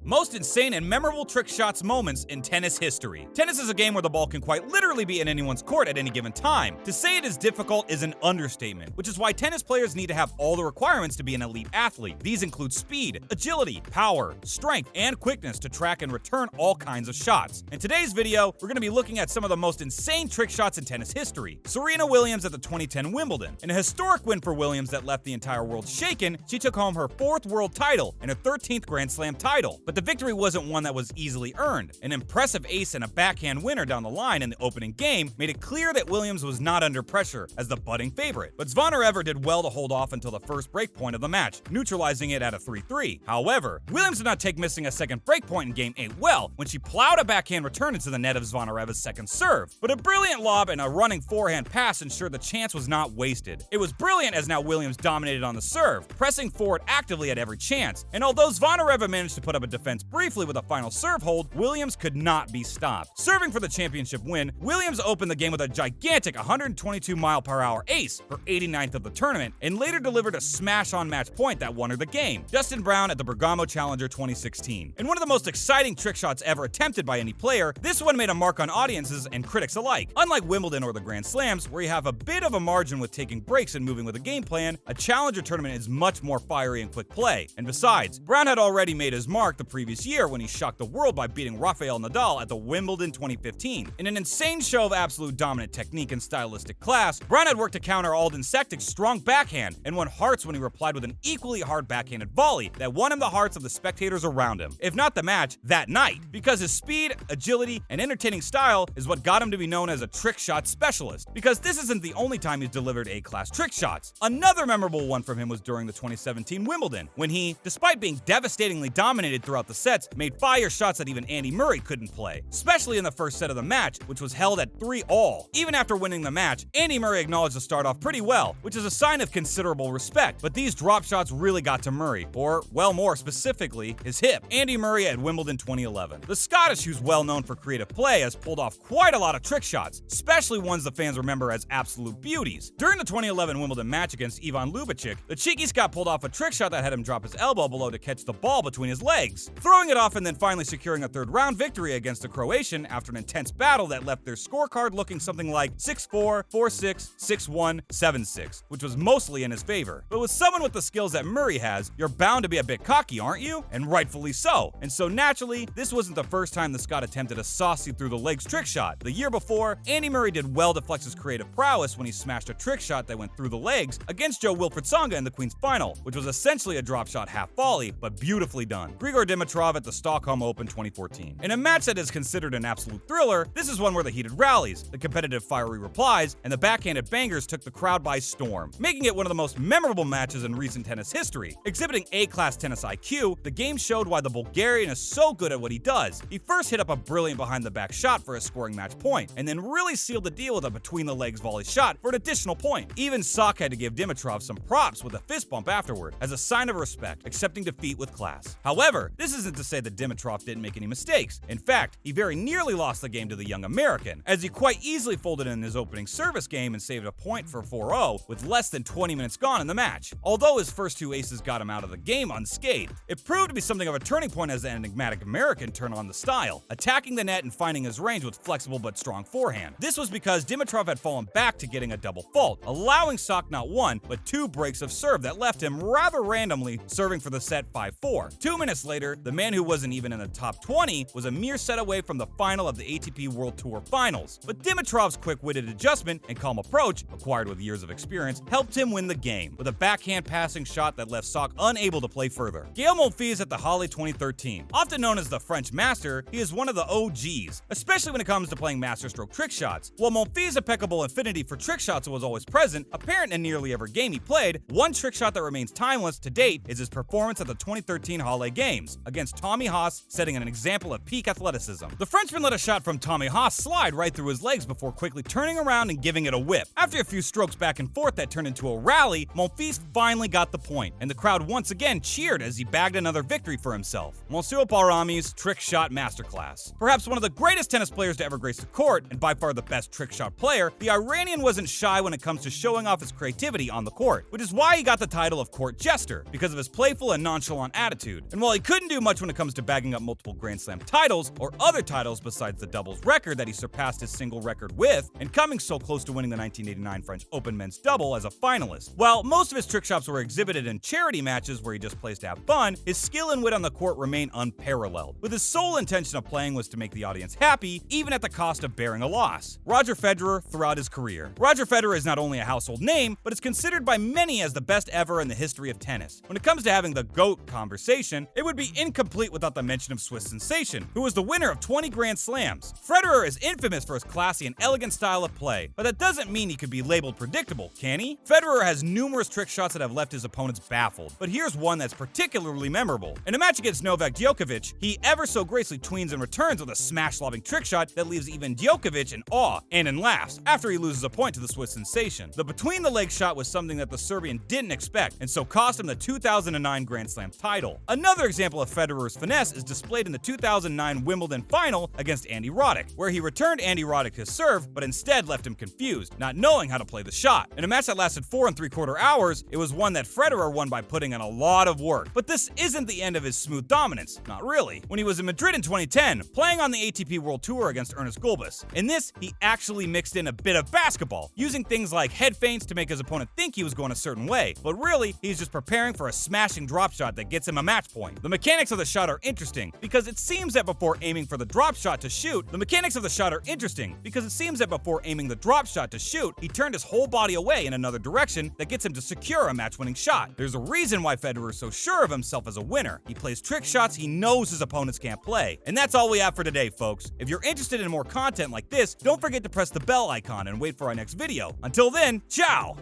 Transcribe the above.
Most insane and memorable trick shots moments in tennis history. Tennis is a game where the ball can quite literally be in anyone's court at any given time. To say it is difficult is an understatement, which is why tennis players need to have all the requirements to be an elite athlete. These include speed, agility, power, strength, and quickness to track and return all kinds of shots. In today's video, we're going to be looking at some of the most insane trick shots in tennis history. Serena Williams at the 2010 Wimbledon. In a historic win for Williams that left the entire world shaken, she took home her 4th world title and her 13th Grand Slam title. But the victory wasn't one that was easily earned. An impressive ace and a backhand winner down the line in the opening game made it clear that Williams was not under pressure as the budding favorite. But Zvonareva did well to hold off until the first break point of the match, neutralizing it at a 3-3. However, Williams did not take missing a second break point in Game 8 well when she plowed a backhand return into the net of Zvonareva's second serve. But a brilliant lob and a running forehand pass ensured the chance was not wasted. It was brilliant as now Williams dominated on the serve, pressing forward actively at every chance. And although Zvonareva managed to put up a defense briefly with a final serve hold, Williams could not be stopped. Serving for the championship win, Williams opened the game with a gigantic 122-mile-per-hour ace, her 89th of the tournament, and later delivered a smash-on match point that won her the game. Justin Brown at the Bergamo Challenger 2016. In one of the most exciting trick shots ever attempted by any player, this one made a mark on audiences and critics alike. Unlike Wimbledon or the Grand Slams, where you have a bit of a margin with taking breaks and moving with a game plan, a Challenger tournament is much more fiery and quick play. And besides, Brown had already made his mark the previous year when he shocked the world by beating Rafael Nadal at the Wimbledon 2015. In an insane show of absolute dominant technique and stylistic class, Brown had worked to counter Alden Sektic's strong backhand and won hearts when he replied with an equally hard backhanded volley that won him the hearts of the spectators around him. If not the match, that night, because his speed, agility, and entertaining style is what got him to be known as a trick shot specialist. Because this isn't the only time he's delivered A-class trick shots. Another memorable one from him was during the 2017 Wimbledon, when he, despite being devastatingly dominated throughout the sets, made fire shots that even Andy Murray couldn't play, especially in the first set of the match, which was held at 3-all. Even after winning the match, Andy Murray acknowledged the start off pretty well, which is a sign of considerable respect, but these drop shots really got to Murray, or, well, more specifically, his hip. Andy Murray at Wimbledon 2011. The Scottish, who's well known for creative play, has pulled off quite a lot of trick shots, especially ones the fans remember as absolute beauties. During the 2011 Wimbledon match against Ivan Lubicic, the Cheeky Scot pulled off a trick shot that had him drop his elbow below to catch the ball between his legs, throwing it off and then finally securing a third round victory against the Croatian after an intense battle that left their scorecard looking something like 6-4, 4-6, 6-1, 7-6, which was mostly in his favor. But with someone with the skills that Murray has, you're bound to be a bit cocky, aren't you? And rightfully so. And so naturally, this wasn't the first time the Scot attempted a saucy through the legs trick shot. The year before, Andy Murray did well to flex his creative prowess when he smashed a trick shot that went through the legs against Joe Wilfried Tsonga in the Queen's Final, which was essentially a drop shot half volley, but beautifully done. Grigor Dimitrov at the Stockholm Open 2014. In a match that is considered an absolute thriller, this is one where the heated rallies, the competitive fiery replies, and the backhanded bangers took the crowd by storm, making it one of the most memorable matches in recent tennis history. Exhibiting A-class tennis IQ, the game showed why the Bulgarian is so good at what he does. He first hit up a brilliant behind-the-back shot for a scoring match point, and then really sealed the deal with a between-the-legs volley shot for an additional point. Even Sock had to give Dimitrov some props with a fist bump afterward, as a sign of respect, accepting defeat with class. However, this isn't to say that Dimitrov didn't make any mistakes. In fact, he very nearly lost the game to the young American, as he quite easily folded in his opening service game and saved a point for 4-0 with less than 20 minutes gone in the match. Although his first two aces got him out of the game unscathed, it proved to be something of a turning point as the enigmatic American turned on the style, attacking the net and finding his range with flexible but strong forehand. This was because Dimitrov had fallen back to getting a double fault, allowing Sock not one, but two breaks of serve that left him rather randomly serving for the set 5-4. 2 minutes later, the man who wasn't even in the top 20 was a mere set away from the final of the ATP World Tour Finals. But Dimitrov's quick-witted adjustment and calm approach, acquired with years of experience, helped him win the game, with a backhand passing shot that left Sock unable to play further. Gael Monfils at the Halle 2013. Often known as the French Master, he is one of the OGs, especially when it comes to playing masterstroke trick shots. While Monfils' impeccable affinity for trick shots was always present, apparent in nearly every game he played, one trick shot that remains timeless to date is his performance at the 2013 Halle Games against Tommy Haas, setting an example of peak athleticism. The Frenchman let a shot from Tommy Haas slide right through his legs before quickly turning around and giving it a whip. After a few strokes back and forth that turned into a rally, Monfils finally got the point, and the crowd once again cheered as he bagged another victory for himself. Monsieur Paul-Rami's trick shot masterclass. Perhaps one of the greatest tennis players to ever grace the court, and by far the best trick shot player, the Iranian wasn't shy when it comes to showing off his creativity on the court, which is why he got the title of court jester, because of his playful and nonchalant attitude. And while he couldn't do much when it comes to bagging up multiple Grand Slam titles or other titles besides the doubles record that he surpassed his single record with, and coming so close to winning the 1989 French Open men's double as a finalist. While most of his trick shots were exhibited in charity matches where he just plays to have fun, his skill and wit on the court remain unparalleled, with his sole intention of playing was to make the audience happy, even at the cost of bearing a loss. Roger Federer throughout his career. Roger Federer is not only a household name, but is considered by many as the best ever in the history of tennis. When it comes to having the GOAT conversation, it would be incomplete without the mention of Swiss sensation, who was the winner of 20 Grand Slams. Federer is infamous for his classy and elegant style of play, but that doesn't mean he could be labeled predictable, can he? Federer has numerous trick shots that have left his opponents baffled, but here's one that's particularly memorable. In a match against Novak Djokovic, he ever so gracefully tweens and returns with a smash-lobbing trick shot that leaves even Djokovic in awe and in laughs after he loses a point to the Swiss sensation. The between-the-leg shot was something that the Serbian didn't expect, and so cost him the 2009 Grand Slam title. Another example of Federer's finesse is displayed in the 2009 Wimbledon final against Andy Roddick, where he returned Andy Roddick his serve, but instead left him confused, not knowing how to play the shot. In a match that lasted 4 3/4 hours, it was one that Federer won by putting in a lot of work. But this isn't the end of his smooth dominance, not really. When he was in Madrid in 2010, playing on the ATP World Tour against Ernest Gulbis. In this, he actually mixed in a bit of basketball, using things like head feints to make his opponent think he was going a certain way, but really, he's just preparing for a smashing drop shot that gets him a match point. The mechanics of the shot are interesting, because it seems that before aiming for the drop shot to shoot, he turned his whole body away in another direction that gets him to secure a match-winning shot. There's a reason why Federer is so sure of himself as a winner. He plays trick shots he knows his opponents can't play. And that's all we have for today, folks. If you're interested in more content like this, don't forget to press the bell icon and wait for our next video. Until then, ciao!